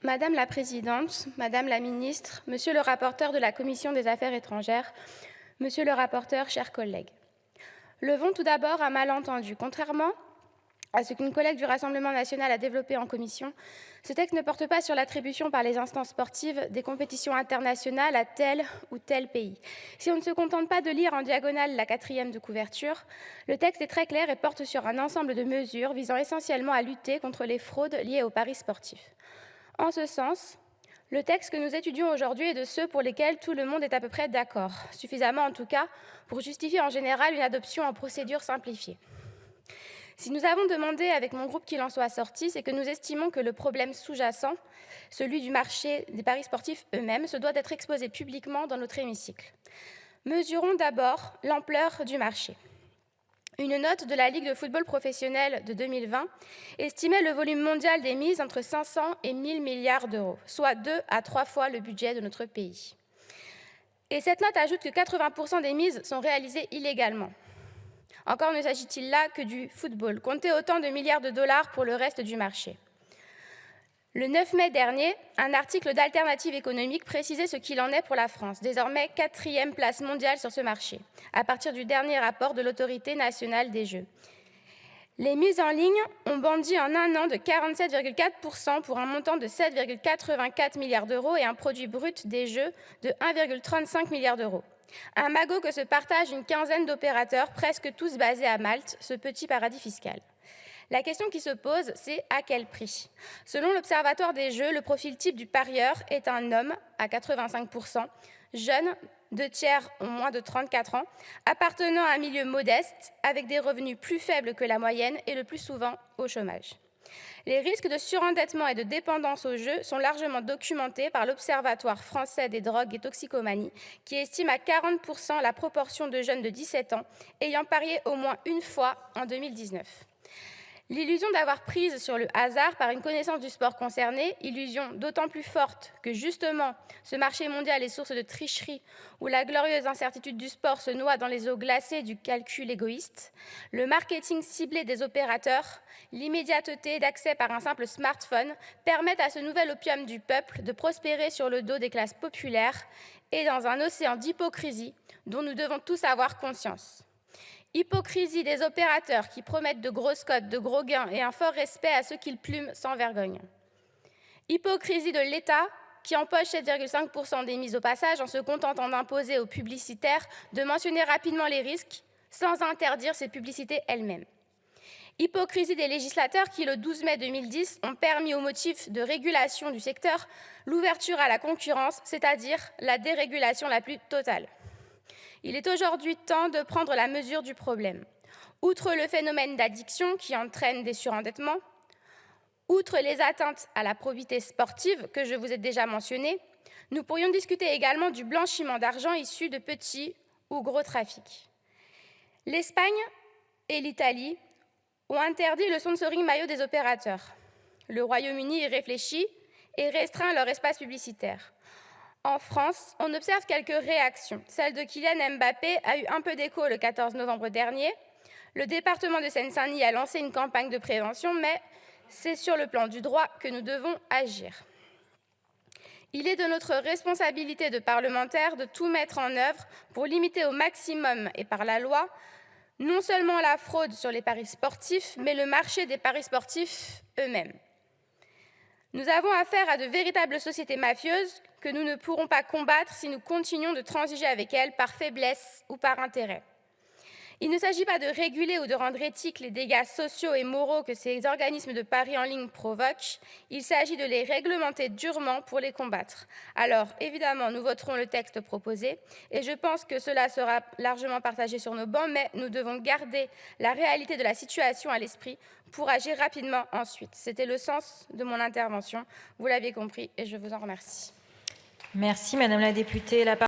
Madame la Présidente, Madame la Ministre, Monsieur le rapporteur de la Commission des Affaires étrangères, Monsieur le rapporteur, chers collègues. Levons tout d'abord un malentendu. Contrairement à ce qu'une collègue du Rassemblement national a développé en commission, ce texte ne porte pas sur l'attribution par les instances sportives des compétitions internationales à tel ou tel pays. Si on ne se contente pas de lire en diagonale la 4e de couverture, le texte est très clair et porte sur un ensemble de mesures visant essentiellement à lutter contre les fraudes liées aux paris sportifs. En ce sens, le texte que nous étudions aujourd'hui est de ceux pour lesquels tout le monde est à peu près d'accord, suffisamment en tout cas pour justifier en général une adoption en procédure simplifiée. Si nous avons demandé avec mon groupe qu'il en soit sorti, c'est que nous estimons que le problème sous-jacent, celui du marché des paris sportifs eux-mêmes, se doit d'être exposé publiquement dans notre hémicycle. Mesurons d'abord l'ampleur du marché. Une note de la Ligue de football professionnel de 2020 estimait le volume mondial des mises entre 500 et 1000 milliards d'euros, soit 2 à 3 fois le budget de notre pays. Et cette note ajoute que 80% des mises sont réalisées illégalement. Encore ne s'agit-il là que du football. Comptez autant de milliards de dollars pour le reste du marché. Le 9 mai dernier, un article d'Alternative économique précisait ce qu'il en est pour la France, désormais 4e place mondiale sur ce marché, à partir du dernier rapport de l'Autorité nationale des jeux. Les mises en ligne ont bondi en un an de 47,4% pour un montant de 7,84 milliards d'euros et un produit brut des jeux de 1,35 milliard d'euros. Un magot que se partagent une quinzaine d'opérateurs, presque tous basés à Malte, ce petit paradis fiscal. La question qui se pose, c'est à quel prix? Selon l'Observatoire des jeux, le profil type du parieur est un homme à 85%, jeune, 2/3 ont moins de 34 ans, appartenant à un milieu modeste, avec des revenus plus faibles que la moyenne et le plus souvent au chômage. Les risques de surendettement et de dépendance aux jeux sont largement documentés par l'Observatoire français des drogues et toxicomanies, qui estime à 40% la proportion de jeunes de 17 ans ayant parié au moins une fois en 2019. L'illusion d'avoir prise sur le hasard par une connaissance du sport concerné, illusion d'autant plus forte que justement ce marché mondial est source de tricherie où la glorieuse incertitude du sport se noie dans les eaux glacées du calcul égoïste, le marketing ciblé des opérateurs, l'immédiateté d'accès par un simple smartphone permettent à ce nouvel opium du peuple de prospérer sur le dos des classes populaires et dans un océan d'hypocrisie dont nous devons tous avoir conscience. Hypocrisie des opérateurs qui promettent de grosses cotes, de gros gains et un fort respect à ceux qu'ils plument sans vergogne. Hypocrisie de l'État qui empoche 7,5% des mises au passage en se contentant d'imposer aux publicitaires de mentionner rapidement les risques sans interdire ces publicités elles-mêmes. Hypocrisie des législateurs qui, le 12 mai 2010, ont permis au motif de régulation du secteur l'ouverture à la concurrence, c'est-à-dire la dérégulation la plus totale. Il est aujourd'hui temps de prendre la mesure du problème. Outre le phénomène d'addiction qui entraîne des surendettements, outre les atteintes à la probité sportive que je vous ai déjà mentionnées, nous pourrions discuter également du blanchiment d'argent issu de petits ou gros trafics. L'Espagne et l'Italie ont interdit le sponsoring maillot des opérateurs. Le Royaume-Uni y réfléchit et restreint leur espace publicitaire. En France, on observe quelques réactions. Celle de Kylian Mbappé a eu un peu d'écho le 14 novembre dernier. Le département de Seine-Saint-Denis a lancé une campagne de prévention, mais c'est sur le plan du droit que nous devons agir. Il est de notre responsabilité de parlementaires de tout mettre en œuvre pour limiter au maximum et par la loi non seulement la fraude sur les paris sportifs, mais le marché des paris sportifs eux-mêmes. Nous avons affaire à de véritables sociétés mafieuses que nous ne pourrons pas combattre si nous continuons de transiger avec elles par faiblesse ou par intérêt. Il ne s'agit pas de réguler ou de rendre éthiques les dégâts sociaux et moraux que ces organismes de paris en ligne provoquent, il s'agit de les réglementer durement pour les combattre. Alors, évidemment, nous voterons le texte proposé et je pense que cela sera largement partagé sur nos bancs, mais nous devons garder la réalité de la situation à l'esprit pour agir rapidement ensuite. C'était le sens de mon intervention, vous l'avez compris et je vous en remercie. Merci Madame la députée.